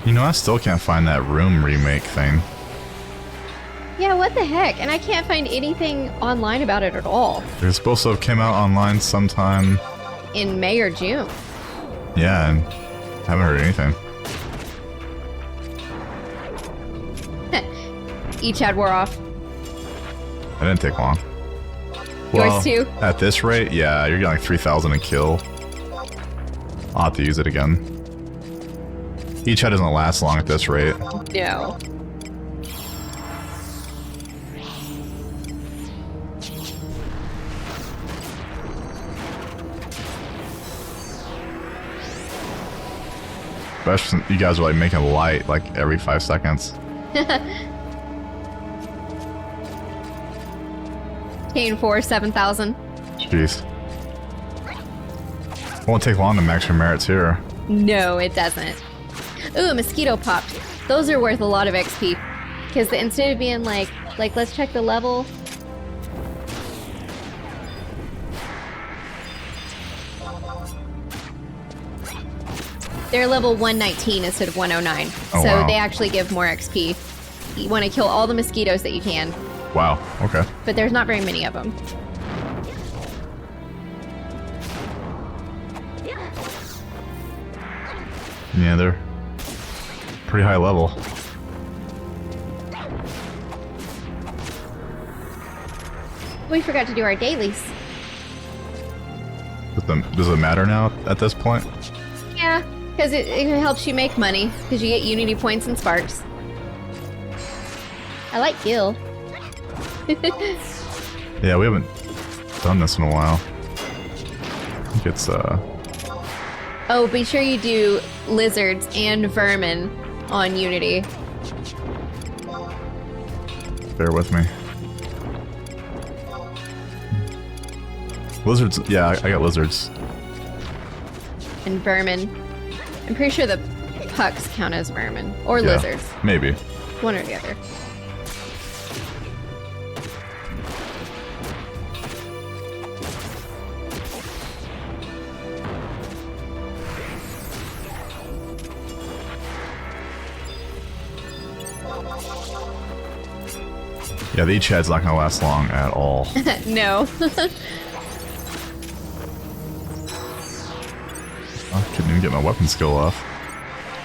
You know, I still can't find that room remake thing. Yeah, what the heck? And I can't find anything online about it at all. It's supposed to have came out online sometime. In May or June. Yeah, and haven't heard anything. Each ad wore off. It didn't take long. Yours too? At this rate, yeah, you're getting like 3,000 a kill. I'll have to use it again. Each head doesn't last long at this rate. No. Especially since you guys are like making light like every 5 seconds. Kane 4, 7,000. Jeez. Won't take long to max your merits here. No, it doesn't. Ooh, a mosquito popped. Those are worth a lot of XP. Because instead of being like, let's check the level. They're level 119 instead of 109. Oh, so wow. they actually give more XP. You want to kill all the mosquitoes that you can. Wow, okay. But there's not very many of them. Yeah, they're pretty high level. We forgot to do our dailies. Does it matter now at this point? Yeah, because it helps you make money, because you get Unity points and sparks. I like Gil. Yeah, we haven't done this in a while. I think it's Oh, be sure you do lizards and vermin on Unity. bear with me. Lizards, yeah, I got lizards. And vermin. I'm pretty sure the pucks count as vermin. Or Yeah, lizards. maybe. One or the other. Yeah, the each head's not gonna last long at all. No. I couldn't even get my weapon skill off.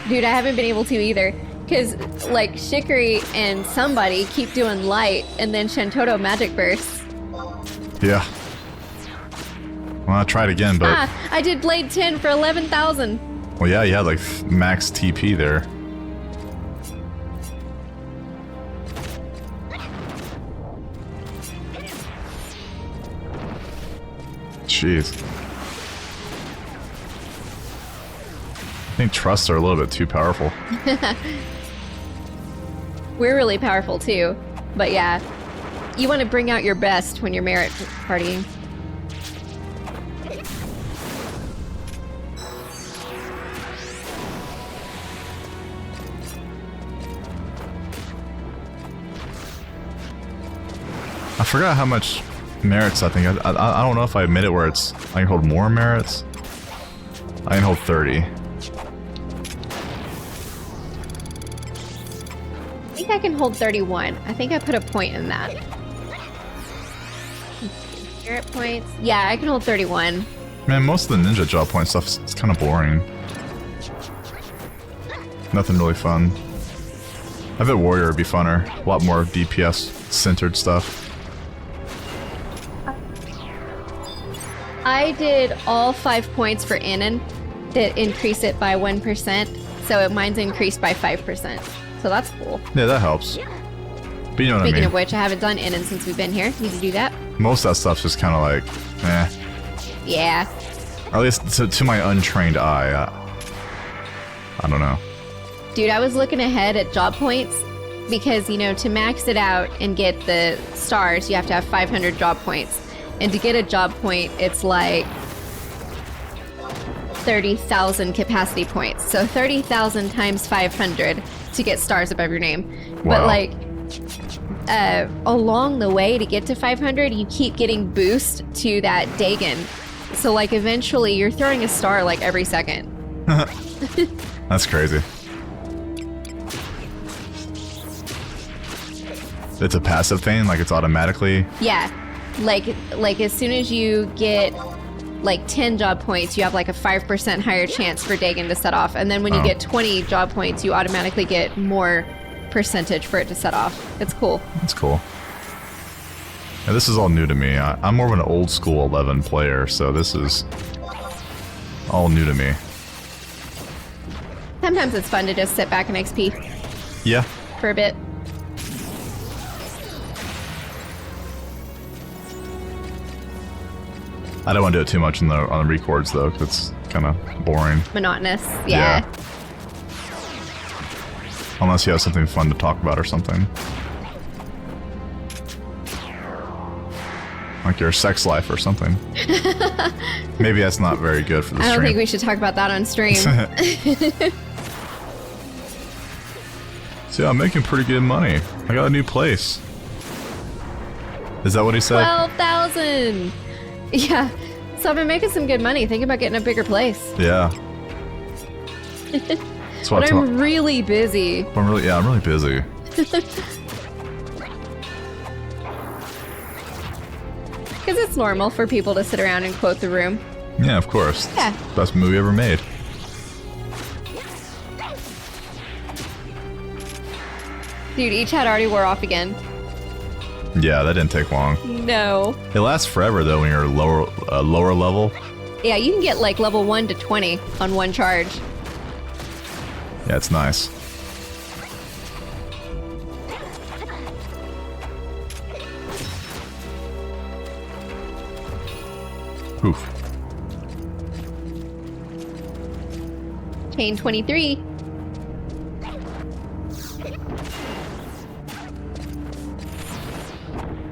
Dude, I haven't been able to either. Because, like, Shikari and somebody keep doing light, and then Shantoto magic bursts. Yeah. Well, I tried again, but... Ah, I did Blade 10 for 11,000. Well, yeah, you had, like, max TP there. Jeez. I think trusts are a little bit too powerful. We're really powerful too. But yeah, you want to bring out your best when you're merit partying. I forgot how much merits I think. I don't know if I made it where it's... I can hold more merits. I can hold 30. I think I can hold 31. I think I put a point in that. Merit points. Yeah, I can hold 31. Man, most of the ninja job point stuff is kind of boring. Nothing really fun. I bet warrior would be funner. A lot more DPS centered stuff. I did all 5 points for Inon that increase it by 1%, so mine's increased by 5%. So that's cool. Yeah, that helps. But you know what I Speaking mean. of which, I haven't done Inon since we've been here. Need to do that. Most of that stuff's just kind of like, eh. Yeah. At least to my untrained eye. I don't know. Dude, I was looking ahead at job points because, you know, to max it out and get the stars, you have to have 500 job points. And to get a job point, it's like 30,000 capacity points. So 30,000 times 500 to get stars above your name. Wow. But like, along the way to get to 500, you keep getting boost to that Dagon. So like eventually you're throwing a star like every second. That's crazy. It's a passive thing, like it's automatically... Yeah. Like as soon as you get like 10 job points, you have like a 5% higher chance for Dagon to set off. And then when you get 20 job points, you automatically get more percentage for it to set off. It's cool. That's cool. Yeah, this is all new to me. I'm more of an old school 11 player, so this is all new to me. Sometimes it's fun to just sit back and XP Yeah. for a bit. I don't want to do it too much on the records though, because it's kind of boring. Monotonous. Yeah. Unless you have something fun to talk about or something. Like your sex life or something. Maybe that's not very good for the I don't stream. think we should talk about that on stream. So yeah, I'm making pretty good money. I got a new place. Is that what he said? 12,000. Yeah. So I've been making some good money. Think about getting a bigger place. Yeah. That's what But I'm really busy. I'm really busy. Because it's normal for people to sit around and quote the room. Yeah, of course. Yeah. Best movie ever made. Dude, each hat already wore off again. Yeah, that didn't take long. No. It lasts forever though when you're lower level. Yeah, you can get like level 1 to 20 on one charge. Yeah, it's nice. Oof. Chain 23.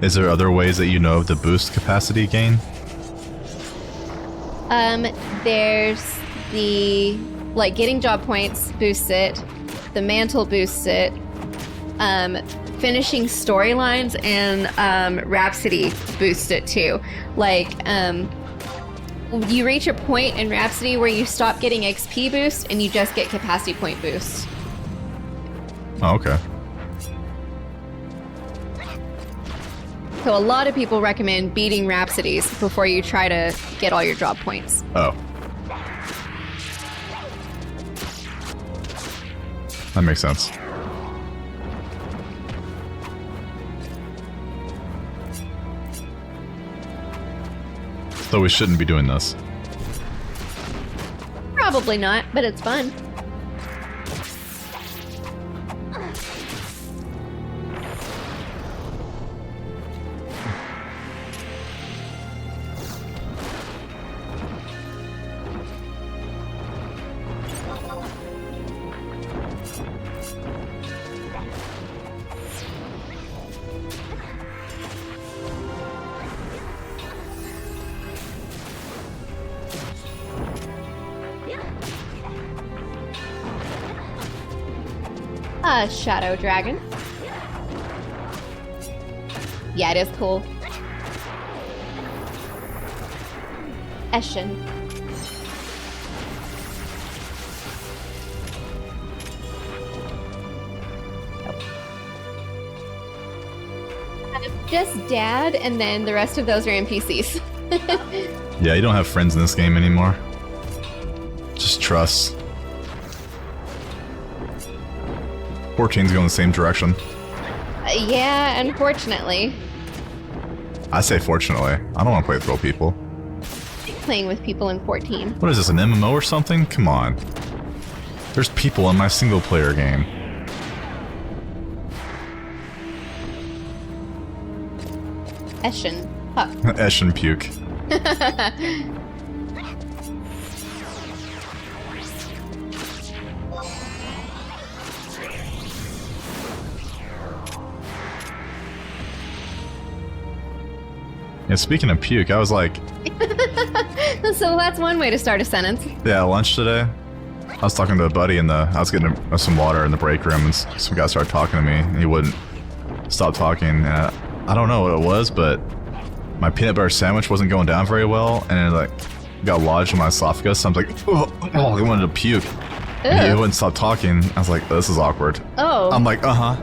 Is there other ways that you know of the boost capacity gain? There's the, like, getting job points boosts it, the mantle boosts it, finishing storylines and Rhapsody boosts it too. Like, you reach a point in Rhapsody where you stop getting XP boost and you just get capacity point boost. Oh, okay. So a lot of people recommend beating Rhapsodies before you try to get all your job points. Oh. That makes sense. So we shouldn't be doing this. Probably not, but it's fun. A shadow dragon. Yeah, it is cool. Eshin. Just Dad, and then the rest of those are NPCs. Yeah, you don't have friends in this game anymore. Just trust. 14's going the same direction. Yeah, unfortunately. I say fortunately. I don't want to play with real people. Playing with people in 14. What is this, an MMO or something? Come on. There's people in my single player game. Eshin. Puck. Eshin puke. Yeah, speaking of puke, I was like... So that's one way to start a sentence. Yeah, lunch today. I was talking to a buddy in the... I was getting some water in the break room, and some guy started talking to me, and he wouldn't stop talking. And I don't know what it was, but my peanut butter sandwich wasn't going down very well, and it like got lodged in my esophagus. So I'm like, oh, I wanted to puke. And he wouldn't stop talking. I was like, this is awkward. Oh. I'm like, uh-huh.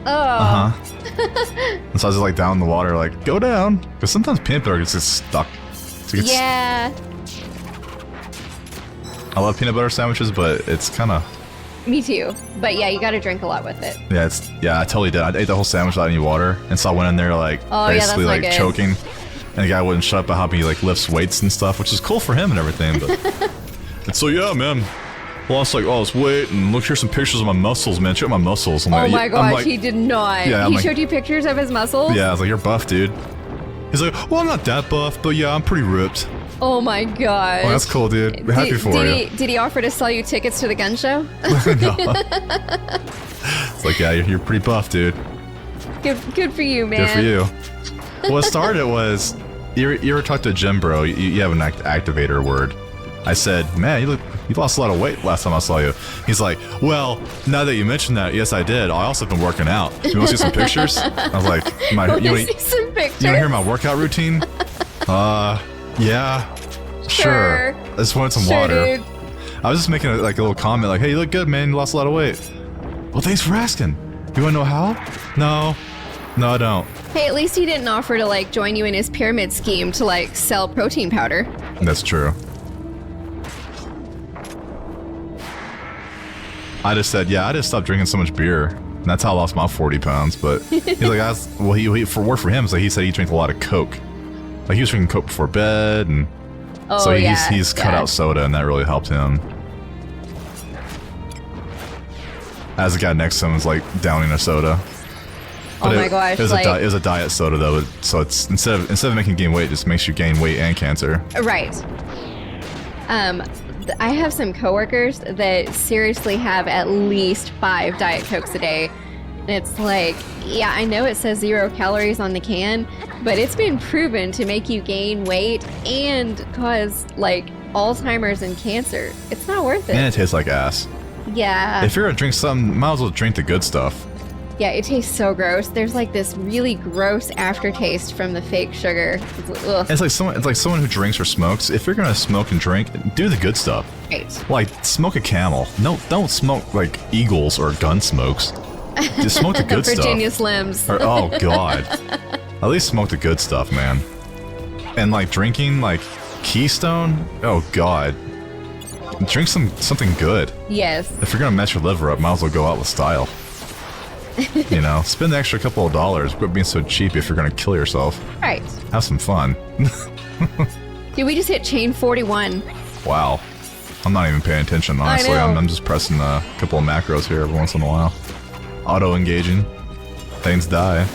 Oh. Uh-huh. And so I was just like down in the water, like, go down. Because sometimes peanut butter gets just stuck. So Yeah. I love peanut butter sandwiches, but it's kind of... Me too. But yeah, you gotta drink a lot with it. Yeah, I totally did. I ate the whole sandwich without any water. And so I went in there like, Oh, yeah, basically that's not like good. choking. And the guy wouldn't shut up about how he like lifts weights and stuff, which is cool for him and everything. But and so yeah, man. Lost like all this weight, and look, here's some pictures of my muscles, man. Check out my muscles. I'm Oh like, my I'm gosh, like, he did not. Yeah, I'm he like- showed you pictures of his muscles? yeah, I was like, you're buff, dude. He's like, well, I'm not that buff, but yeah, I'm pretty ripped. Oh my gosh. Well, that's cool, dude. Happy for you. Did he offer to sell you tickets to the gun show? No. It's like, yeah, you're pretty buff, dude. Good for you, man. Good for you. What started was, you ever talk to Jim, bro? You have an activator word. I said, man, you lost a lot of weight last time I saw you. He's like, well, now that you mentioned that, yes, I did. I also have been working out. You want to see some pictures? I was like, you want See some pictures? to hear my workout routine? Yeah, sure. I just wanted some water. Dude. I was just making a little comment like, hey, you look good, man. You lost a lot of weight. Well, thanks for asking. You want to know how? No, I don't. Hey, at least he didn't offer to like join you in his pyramid scheme to like sell protein powder. That's true. I just said, yeah, I just stopped drinking so much beer. And that's how I lost my 40 pounds. But he's like, he for him, so he said he drank a lot of Coke. Like he was drinking Coke before bed, and Oh, So yeah. he's cut yeah. out soda, and that really helped him. As the guy next to him is like downing a soda. Oh my gosh. It was, like, it was a diet soda though, so it's instead of making you gain weight, it just makes you gain weight and cancer. right. I have some coworkers that seriously have at least 5 Diet Cokes a day. And it's like, yeah, I know it says 0 calories on the can, but it's been proven to make you gain weight and cause like Alzheimer's and cancer. It's not worth it. And it tastes like ass. Yeah. If you're gonna drink something, might as well drink the good stuff. Yeah, it tastes so gross. There's like this really gross aftertaste from the fake sugar. Ugh. It's like someone who drinks or smokes. If you're gonna smoke and drink, do the good stuff. Right. Like smoke a Camel. No, don't smoke like Eagles or gun smokes. Just smoke the good Virginia stuff. Slims. Or, oh god. At least smoke the good stuff, man. And like drinking like Keystone. Oh god. Drink something good. Yes. If you're gonna mess your liver up, might as well go out with style. You know, spend the extra couple of dollars. Quit being so cheap if you're gonna kill yourself. Right. Have some fun. Dude, we just hit chain 41. Wow. I'm not even paying attention, honestly. I know. I'm just pressing a couple of macros here every once in a while. Auto-engaging. Things die.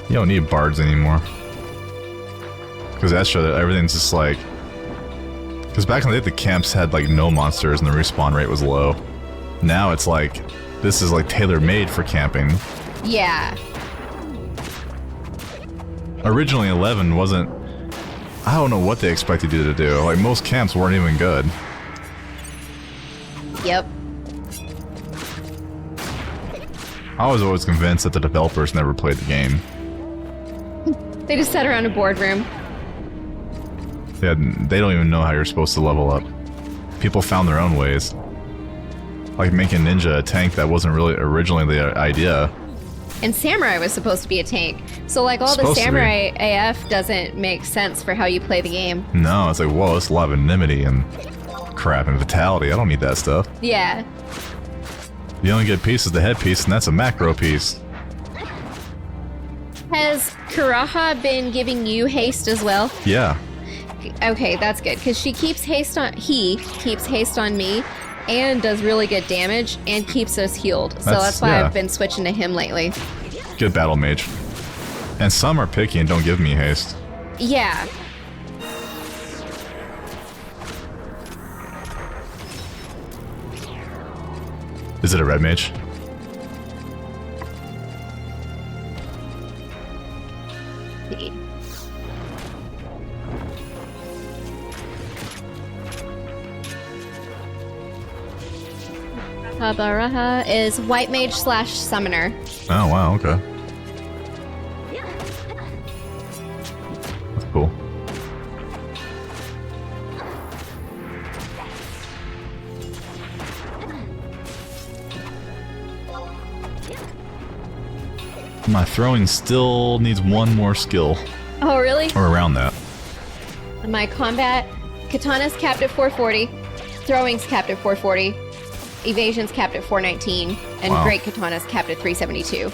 You don't need bards anymore. Because that show that everything's just like... Because back in the day, the camps had like no monsters and the respawn rate was low. Now it's like, this is like tailor-made for camping. Yeah. Originally 11 wasn't... I don't know what they expected you to do. Like, most camps weren't even good. Yep. I was always convinced that the developers never played the game. They just sat around a boardroom. They don't even know how you're supposed to level up. People found their own ways. Like making Ninja a tank that wasn't really originally the idea. And Samurai was supposed to be a tank. So like all the Supposed to be. Samurai AF doesn't make sense for how you play the game. No, it's like, whoa, it's a lot of enmity and crap and vitality. I don't need that stuff. Yeah. The only good piece is the headpiece, and that's a macro piece. Has Karaha been giving you haste as well? Yeah. Okay, that's good. Because he keeps haste on me and does really good damage and keeps us healed. So that's why yeah. I've been switching to him lately. Good battle mage. And some are picky and don't give me haste. Yeah. Is it a red mage? Habaraha is white mage / summoner. Oh, wow, okay. That's cool. My throwing still needs one more skill. Oh, really? Or around that. My combat, katana's capped at 440, throwing's capped at 440, evasion's capped at 419, and Wow. great katana's capped at 372.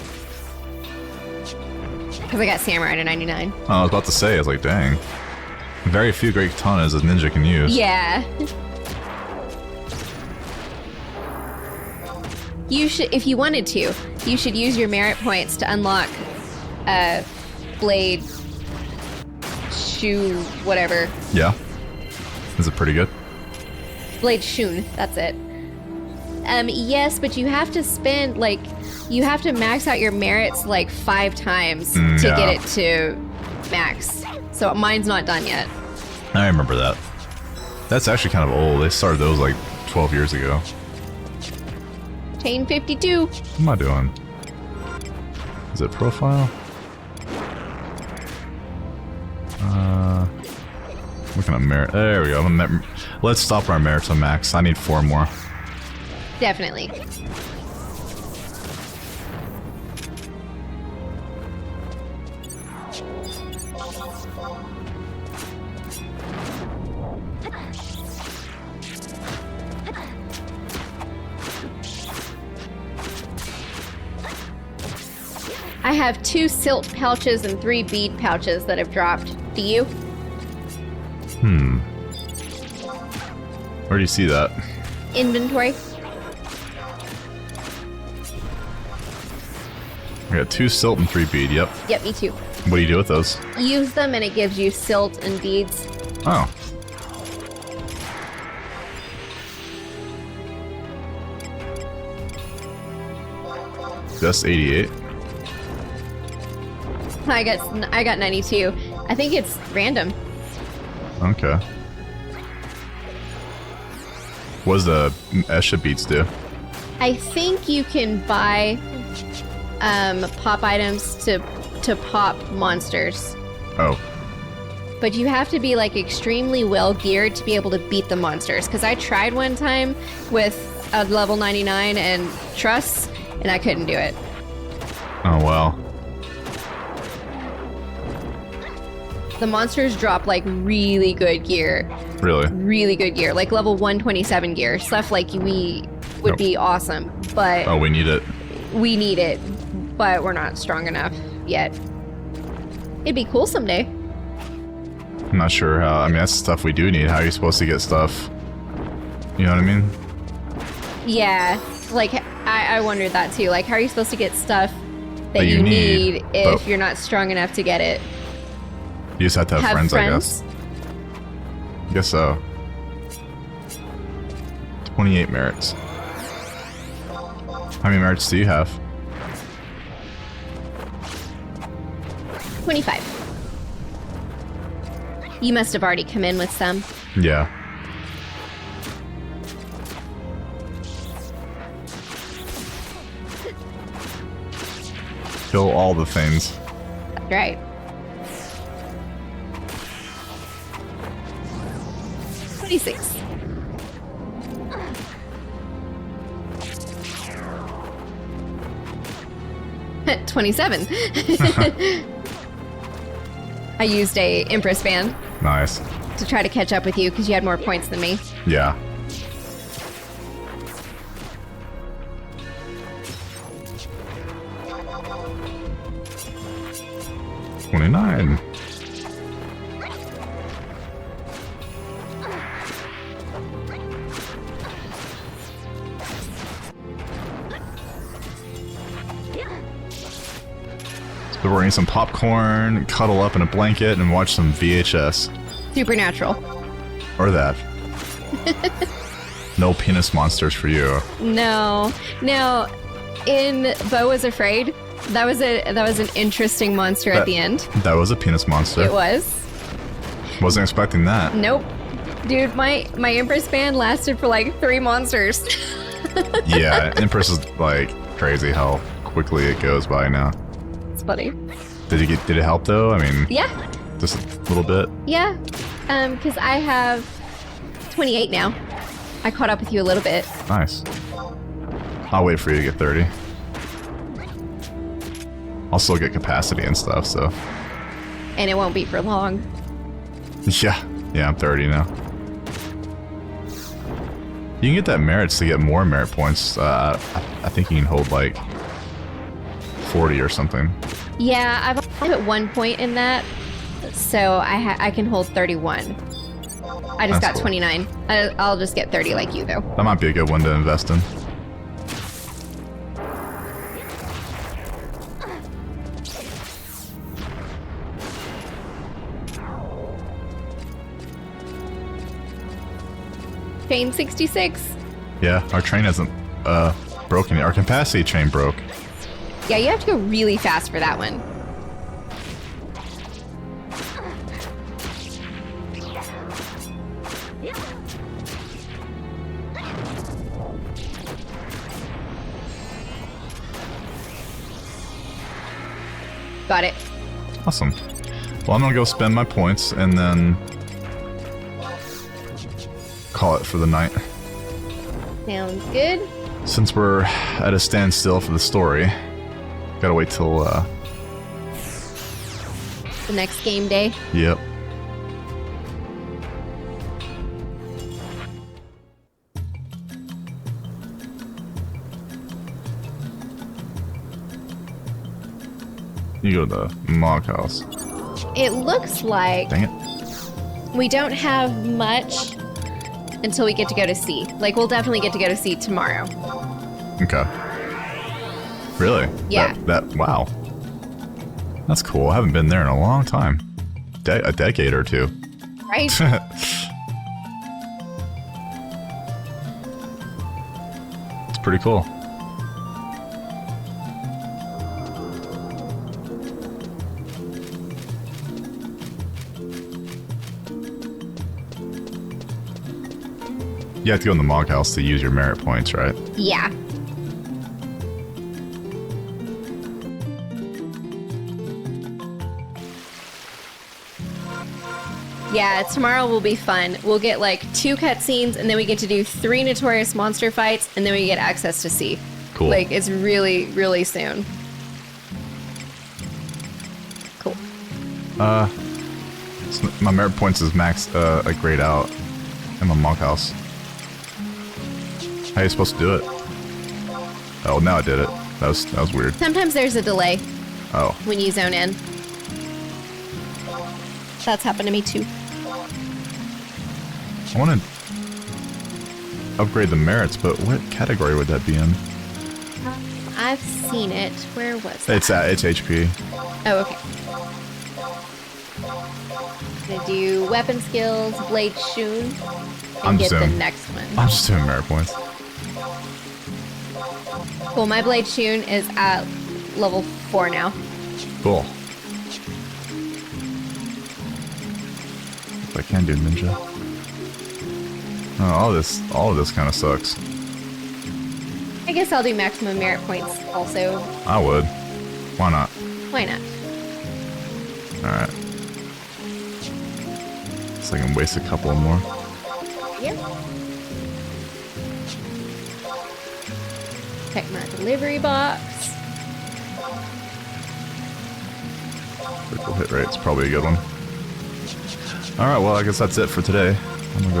Because I got samurai to 99. I was about to say, I was like, dang. Very few great katanas a ninja can use. Yeah. You should, if you wanted to, you should use your merit points to unlock blade, shoe, whatever. Yeah? Is it pretty good? Blade Shun, that's it. Yes, but you have to spend, like, you have to max out your merits, like, 5 times to yeah. get it to max. So mine's not done yet. I remember that. That's actually kind of old. They started those like 12 years ago. Chain 52. What am I doing? Is it profile? Looking at merit. There we go. Let's stop our merits on max. I need 4 more. Definitely. I have 2 silt pouches and 3 bead pouches that have dropped. Do you? Where do you see that? Inventory. I got 2 silt and 3 bead, yep. Yep, me too. What do you do with those? Use them and it gives you silt and beads. Oh. Just 88. I got 92. I think it's random. Okay. What does the Esha beads do? I think you can buy pop items to pop monsters. Oh. But you have to be like extremely well geared to be able to beat the monsters. Because I tried one time with a level 99 and truss, and I couldn't do it. Oh, well. The monsters drop like really good gear. Really? Really good gear. Like level 127 gear. Stuff like we would be awesome. But Oh, we need it. we need it. But we're not strong enough yet. It'd be cool someday. I'm not sure how. I mean, that's stuff we do need. How are you supposed to get stuff? You know what I mean? Yeah. Like, I wondered that too. Like, how are you supposed to get stuff that you you need, need if but- you're not strong enough to get it? You just have to have friends, I guess. I guess so. 28 merits. How many merits do you have? 25. You must have already come in with some. Yeah. Kill all the things. That's right. $26. $27. I used a Empress band Nice. to try to catch up with you because you had more points than me. Yeah. $29. So we're eating some popcorn, cuddle up in a blanket, and watch some VHS. Supernatural. Or that. No penis monsters for you. No. Now, in Bo Was Afraid, that was an interesting monster at the end. That was a penis monster. It was. Wasn't expecting that. Nope. Dude, my Empress band lasted for like 3 monsters. Yeah, Empress is like crazy how quickly it goes by now. It's funny. Did it help though? I mean, Yeah. just a little bit. Yeah. Because I have 28 now. I caught up with you a little bit. Nice. I'll wait for you to get 30. I'll still get capacity and stuff, so. And it won't be for long. Yeah. Yeah, I'm 30 now. You can get that merits to get more merit points. I think you can hold like 40 or something. Yeah, I've only put 1 point in that. So I can hold 31. I just That's got cool. 29. I'll just get 30 like you, though. That might be a good one to invest in. Chain 66. Yeah, our train hasn't broken yet. Our capacity train broke. Yeah, you have to go really fast for that one. Got it. Awesome. Well, I'm gonna go spend my points and then call it for the night. Sounds good. Since we're at a standstill for the story, gotta wait till, The next game day. yep. You go to the Mog House. It looks like Dang it. we don't have much until we get to go to sea. Like, we'll definitely get to go to sea tomorrow. Okay. Really? Yeah. Wow. That's cool. I haven't been there in a long time. A decade or two. Right? It's pretty cool. You have to go in the Mog House to use your merit points, right? Yeah. Yeah, tomorrow will be fun. We'll get like 2 cutscenes, and then we get to do 3 notorious monster fights, and then we get access to sea. Cool. Like, it's really, really soon. Cool. My merit points is maxed like grayed out in my Mog House. How are you supposed to do it? Oh, now I did it. That was weird. Sometimes there's a delay Oh. when you zone in. That's happened to me too. I want to upgrade the merits, but what category would that be in? I've seen it. Where was that? It's HP. Oh, okay. Gonna do weapon skills, blade shoon, and get the next one. I'm just doing merit points. Cool, my blade shoon is at level 4 now. Cool. If I can do ninja. Oh, all of this kind of sucks. I guess I'll do maximum merit points also. I would. Why not? Why not? Alright. So I can waste a couple more. Yeah. Check my delivery box. Critical hit rate's probably a good one. Alright, well, I guess that's it for today. I'm gonna go ahead.